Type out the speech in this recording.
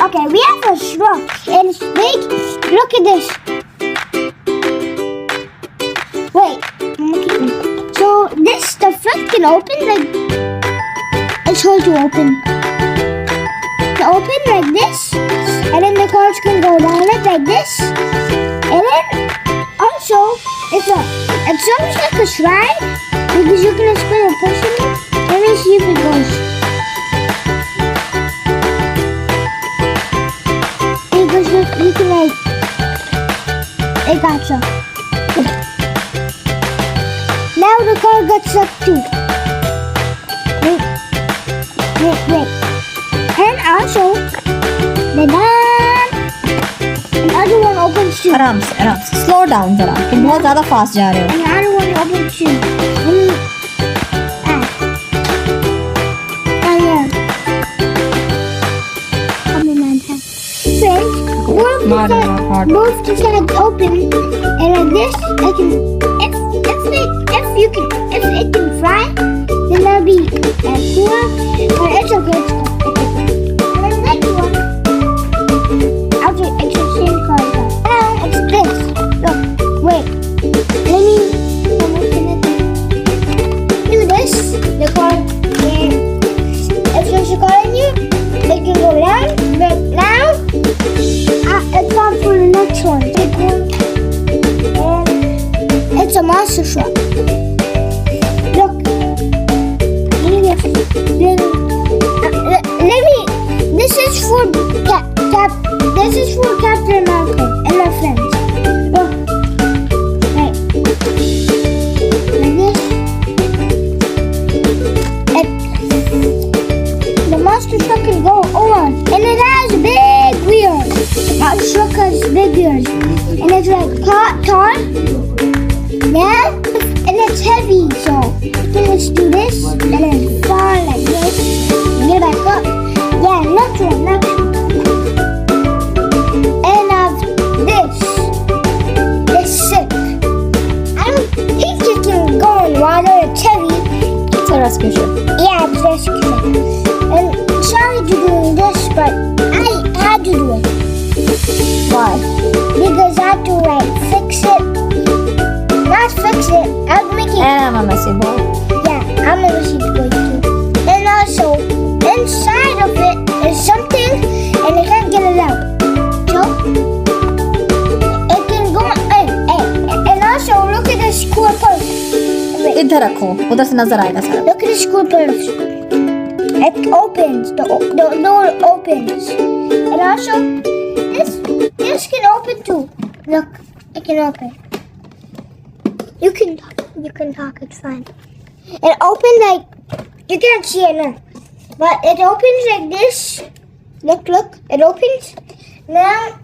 Okay, we have a straw. And it's big. Look at this. Wait. So this, the flip can open like... It's hard to open. To open like this. And then the cards can go down it like this. And then also, it's almost like a slide. Because you can spin and push it. Let me see if it goes. Because you can like... I gotcha. Now the car got stuck too. Wait. And also, another one opens too. आराम से slow down जरा, तुम बहुत ज़्यादा fast जा रहे हो. Another one opens too. Both the sides open, and like this, I can. If it can fly, then that'll be cool. But it's okay. And then next one, I'll just same card. Now it's this. Look, wait. Let me do this. The card. If there's a card in you, it can go down. But now. It's time for the next one. Big one. And it's a monster truck. Look. This is for This is for Captain America and my friends. Look. Right. Like this. The monster truck can go on. And it has big wheels. Our truck has big wheels. And it's like car. Yeah? And it's heavy, so you can just do this and then fall like this. And get back up. Yeah, next one. And this. It's sick. I don't think you can go in water. It's heavy. It's a rescue ship. Yeah, it's rescue ship. And sorry to doing this, but I had to do it. Why? Because I had to like fix it. Not fix it. I'm making. And I'm a messy boy. Yeah, I'm a messy boy too. And also, inside of it is something, and I can't get it out. So it can go. And also, look at this cool purse. इधर रखो, उधर से नजर आएगा सारा. Look at this cool purse. It opens. The door opens. And also, this can open too. Look, it can open. You can talk, it's fine. It opens like, you can't see it now. But it opens like this. Look, it opens. Now,